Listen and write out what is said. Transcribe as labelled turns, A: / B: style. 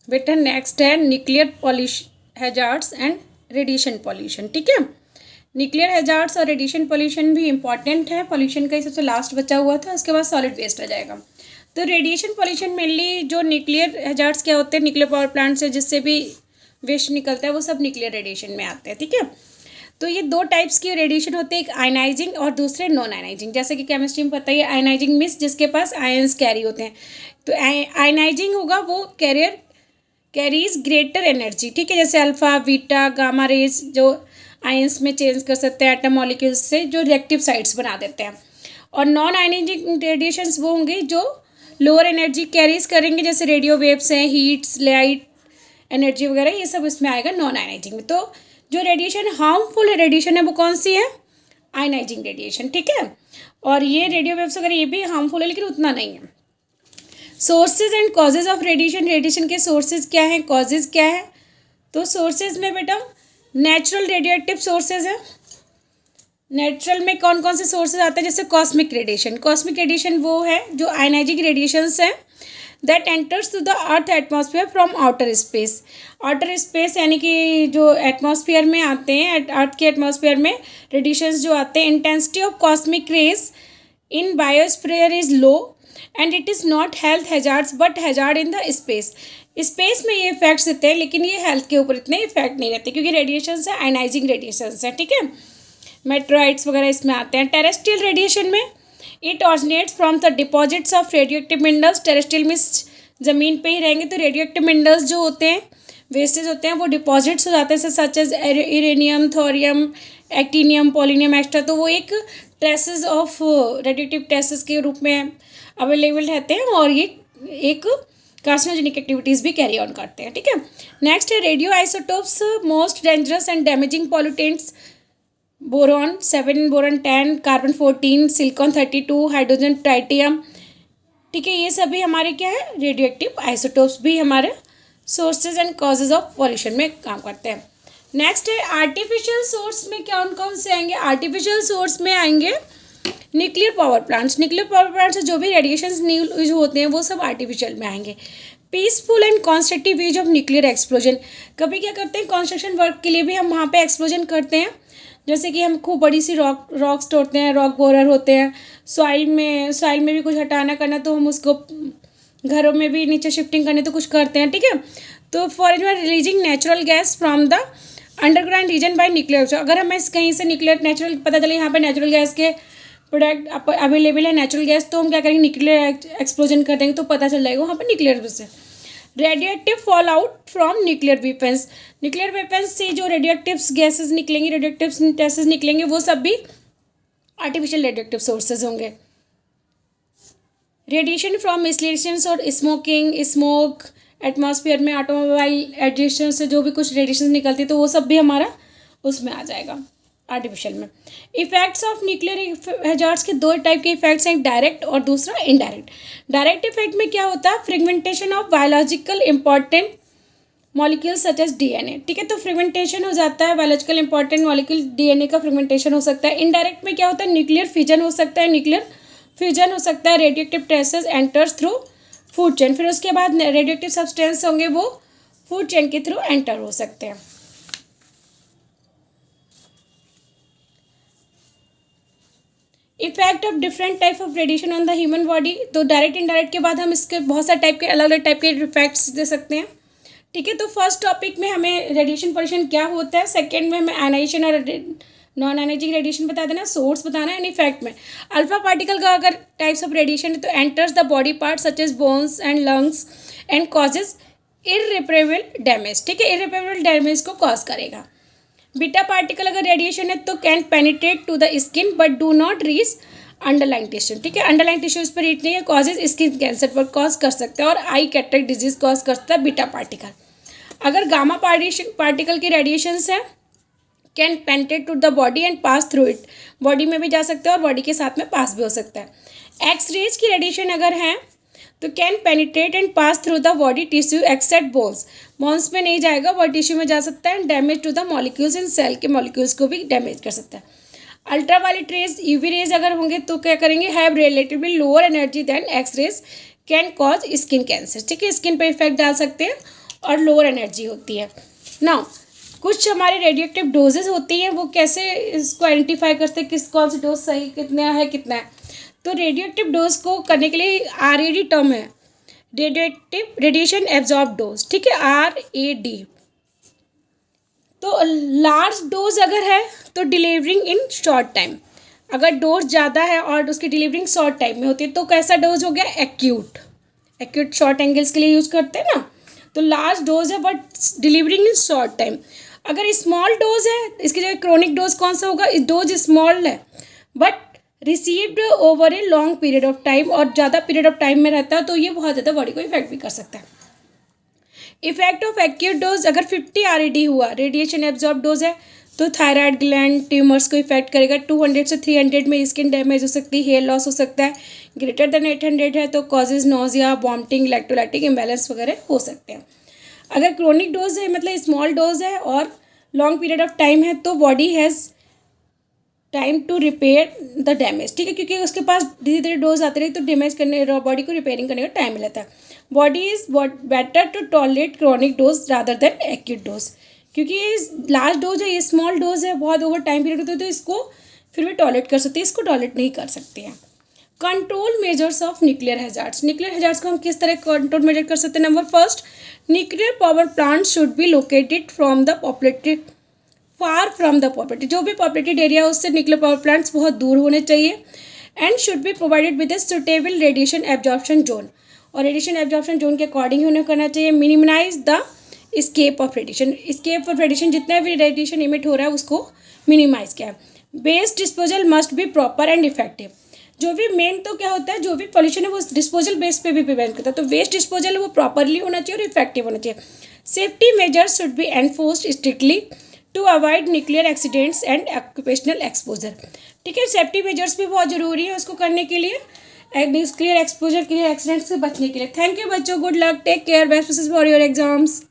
A: बेटा नेक्स्ट है nuclear pollution hazards and radiation pollution. ठीक है, न्यूक्लियर हैजार्ड्स और रेडिएशन पॉल्यूशन भी इंपॉर्टेंट है। पॉल्यूशन का ही सबसे लास्ट बचा हुआ था, उसके बाद सॉलिड वेस्ट आ जाएगा। तो रेडिएशन पॉल्यूशन मेनली जो न्यूक्लियर हैजार्ड्स क्या होते हैं, न्यूक्लियर पावर प्लांट से जिससे भी वेस्ट निकलता है वो सब न्यूक्लियर रेडिएशन में आते हैं। ठीक है, तो ये दो टाइप्स की रेडिएशन होते हैं, एक आयनाइजिंग और दूसरे नॉन आयनाइजिंग। जैसे कि केमिस्ट्री में पता ही है, आयनाइजिंग मीन्स जिसके पास आयंस कैरी होते हैं। तो आयनाइजिंग होगा वो कैरीज ग्रेटर एनर्जी। ठीक है, जैसे अल्फा बीटा गामा रेज जो आयंस में चेंज कर सकते हैं एटम मॉलिक्यूल्स से, जो रिएक्टिव साइट्स बना देते हैं। और नॉन आयनाइजिंग रेडिएशंस वो होंगे जो लोअर एनर्जी कैरीज करेंगे, जैसे रेडियो वेव्स हैं, हीट्स, लाइट एनर्जी वगैरह, ये सब इसमें आएगा नॉन आयनाइजिंग में। तो जो रेडिएशन हार्मफुल रेडिएशन है वो कौन सी है? Ionising radiation. ठीक है, और ये रेडियो वेव्स वगैरह ये भी हार्मफुल है लेकिन उतना नहीं है। Sources and causes of radiation, radiation के सोर्सेज क्या हैं, कॉजेज क्या है? तो सोर्सेज में बेटा नेचुरल रेडिएटिव सोर्सेज है। नेचुरल में कौन कौन से सोर्सेज आते हैं? जैसे कॉस्मिक रेडिएशन। कॉस्मिक रेडिएशन वो है जो आयनाइजिंग रेडिएशंस है that enters to the earth atmosphere from outer space. Outer space यानी कि जो एटमॉस्फेयर में आते हैं, अर्थ के एटमॉस्फेयर में रेडिएशंस जो आते हैं, intensity of cosmic rays in biosphere is low and it is not health hazards but hazard in the space. Space में ये इफेक्ट्स देते हैं लेकिन ये हेल्थ के ऊपर इतने इफेक्ट नहीं रहते क्योंकि रेडिएशंस है, आयनाइजिंग रेडिएशंस है। ठीक है, मेट्रोइड्स वगैरह इसमें आते हैं। टेरेस्ट्रियल रेडिएशन में it originates from the deposits of radioactive minerals. Terrestrial means ज़मीन पे ही रहेंगे, तो रेडियोएक्टिव मिनरल्स जो होते हैं, वेस्टेज होते हैं, वो डिपॉजिट्स हो जाते हैं such as uranium, thorium, actinium, polonium extra. तो वो एक ट्रेसेस ऑफ रेडियोएक्टिव ट्रेसेस के रूप में अवेलेबल रहते हैं और ये एक कार्सिनोजेनिक एक्टिविटीज़ भी कैरी ऑन करते हैं। ठीक है, नेक्स्ट है radio isotopes, most dangerous and damaging pollutants. Boron 7, boron 10, carbon 14, silicon 32, hydrogen, tritium. ठीक है, ये सभी हमारे क्या है? रेडियोएक्टिव आइसोटोप्स भी हमारे sources and causes of pollution में काम करते हैं। नेक्स्ट है आर्टिफिशियल सोर्स में कौन कौन से आएंगे? आर्टिफिशियल सोर्स में आएंगे nuclear power plants. Nuclear power plant से जो भी रेडिएशंस यूज होते हैं वो सब आर्टिफिशियल में आएंगे। Peaceful and constructive use of nuclear explosion. कभी क्या करते हैं, कंस्ट्रक्शन वर्क के लिए भी हम वहाँ पे एक्सप्लोजन करते हैं। जैसे कि हम खूब बड़ी सी रॉक्स तोड़ते हैं, रॉक बोरर होते हैं। सॉइल में भी कुछ हटाना करना तो हम उसको घरों में भी नीचे शिफ्टिंग करने तो कुछ करते हैं। ठीक है, तो for example releasing natural gas from the underground region by nuclear. अगर हमें कहीं से न्यूक्लियर नेचुरल पता चले यहाँ पर नेचुरल गैस के प्रोडक्ट अवेलेबल है, नेचुरल गैस, तो हम क्या करेंगे, न्यूक्लियर एक्सप्लोजन कर देंगे तो पता चल जाएगा वहाँ पर न्यूक्लियर से। Radiative fall out from nuclear weapons. Nuclear weapons से जो रेडियोएक्टिव गैसेज निकलेंगे, रेडियोएक्टिव गैसेज निकलेंगे, वो सब भी आर्टिफिशियल रेडियोएक्टिव सोर्सेज होंगे। रेडिएशन फ्रॉम इंस्टॉलेशंस और स्मोक एटमॉस्फेयर में ऑटोमोबाइल एडिशन से जो भी कुछ रेडिएशन निकलती है तो वो सब भी हमारा उसमें आ जाएगा आर्टिफिशियल में। इफेक्ट्स ऑफ न्यूक्लियर हैजार्ड्स के दो टाइप के इफेक्ट्स हैं, डायरेक्ट और दूसरा इनडायरेक्ट। डायरेक्ट इफेक्ट में क्या होता है? Fragmentation of biological important molecule such as DNA. ठीक है, तो फ्रेगमेंटेशन हो जाता है, बायोलॉजिकल इंपॉर्टेंट मॉलिक्यूल डीएनए का फ्रेगमेंटेशन हो सकता है। इनडायरेक्ट में क्या होता है? न्यूक्लियर फिजन हो सकता है, radioactive traces enters through food chain. फिर उसके बाद रेडियोएक्टिव सब्सटेंस होंगे वो फूड चेन के थ्रू एंटर हो सकते हैं। Effect of different type of radiation on the human body. तो डायरेक्ट इनडायरेक्ट के बाद हम इसके बहुत सारे टाइप के अलग अलग टाइप के इफेक्ट्स दे सकते हैं। ठीक है, तो फर्स्ट टॉपिक में हमें रेडिएशन पॉल्यूशन क्या होता है, सेकंड में हमें आयनाइजेशन और नॉन आयनाइजिंग रेडिएशन बता देना, सोर्स बताना है, एंड इफेक्ट में अल्फा पार्टिकल का अगर टाइप्स ऑफ रेडिएशन है तो enters the body part such as bones and lungs and causes irreparable damage. ठीक है, इररिपेरेबल डैमेज को कॉज करेगा। बीटा पार्टिकल अगर रेडिएशन है तो can penetrate to the skin but do not reach underline tissue. ठीक है, अंडरलाइन टिश्यूज पर रीच नहीं है, कॉजेज स्किन कैंसर पर कॉज कर सकता है और आई कैटरेक्ट डिजीज कॉज करता है बीटा पार्टिकल। अगर गामा पार्टिकल की रेडिएशंस है can penetrate to the body and pass through it. Body में भी जा सकता है और बॉडी के साथ में पास भी हो सकता है। एक्स रेज की रेडिएशन अगर है तो can penetrate and pass through the body tissue except bones. Bones में नहीं जाएगा, बॉडी टिश्यू में जा सकता है। Damage to the molecules in cell के मॉलिक्यूल्स को भी डैमेज कर सकता है। अल्ट्रावायलेट रेज, यूवी रेज अगर होंगे तो क्या करेंगे, have relatively lower energy than X rays, can cause skin cancer. ठीक है, स्किन पर इफेक्ट डाल सकते हैं और लोअर एनर्जी होती है। नाउ कुछ हमारी रेडियोएक्टिव डोजेज होती हैं, वो कैसे इसको आइडेंटिफाई करते हैं कौन सी डोज सही कितना है। तो रेडियोएक्टिव डोज को करने के लिए RAD टर्म है, रेडियोएक्टिव रेडिएशन एब्जॉर्ब डोज, ठीक है, RAD। तो लार्ज डोज अगर है तो डिलीवरिंग इन शॉर्ट टाइम, अगर डोज ज़्यादा है और उसकी डिलीवरिंग शॉर्ट टाइम में होती है तो कैसा डोज हो गया, एक्यूट शॉर्ट एंगल्स के लिए यूज करते हैं ना। तो लार्ज डोज है but delivering in short time. अगर स्मॉल डोज है, इसकी जगह क्रोनिक डोज कौन सा होगा, डोज स्मॉल है but received over a long period of time, और ज़्यादा पीरियड ऑफ टाइम में रहता है तो ये बहुत ज़्यादा बॉडी को इफेक्ट भी कर सकता है। इफेक्ट ऑफ एक्यूट डोज, अगर 50 RAD हुआ, रेडिएशन एब्जॉर्ब डोज है, तो थायराइड ग्लैंड ट्यूमर्स को इफेक्ट करेगा। 200 से 300 में स्किन डैमेज हो सकती है, हेयर लॉस हो सकता है। ग्रेटर देन 800 है तो causes nausea, vomiting, electrolytic imbalance वगैरह हो सकते हैं। अगर क्रोनिक डोज है मतलब स्मॉल डोज है और लॉन्ग पीरियड ऑफ टाइम है तो body has time to repair the damage, ठीक है, क्योंकि उसके पास धीरे धीरे डोज आती रही तो डैमेज करने बॉडी को रिपेयरिंग करने का टाइम मिल जाता है। Body is better to tolerate chronic dose rather than acute dose, क्योंकि ये लार्ज डोज है, ये स्मॉल डोज है, बहुत ओवर टाइम पीरियड होता है तो इसको फिर भी टॉलरेट कर सकती है, इसको टॉलरेट नहीं कर सकती है। Control measures of nuclear hazards, nuclear hazards को हम किस तरह कंट्रोल मेजर कर सकते हैं। Number first, nuclear power plant should be located from the populated far from the populated, जो भी पॉपुलेटेड एरिया है उससे न्यूक्लियर पावर प्लांट्स बहुत दूर होने चाहिए। And should be provided with a suitable radiation absorption zone, और रेडिएशन एब्जॉर्प्शन जोन के अकॉर्डिंग ही उन्हें करना चाहिए। Minimise the escape of radiation, जितना भी रेडिएशन इमिट हो रहा है उसको मिनिमाइज किया है। Waste disposal must be proper and effective, जो भी मेन तो क्या होता है, जो भी पॉल्यूशन है वो डिस्पोजल बेस पे भी प्रिवेंट करता है, तो वेस्ट डिस्पोजल है वो प्रॉपरली होना चाहिए और इफेक्टिव होना चाहिए। Safety measures should be enforced strictly to avoid nuclear accidents and occupational exposure, ठीक है, सेफ्टी मेजर्स भी बहुत ज़रूरी है उसको करने के लिए, न्यूक्लियर एक्सपोजर के लिए, एक्सीडेंट से बचने के लिए। थैंक यू बच्चों, good luck, take care, best wishes for your exams.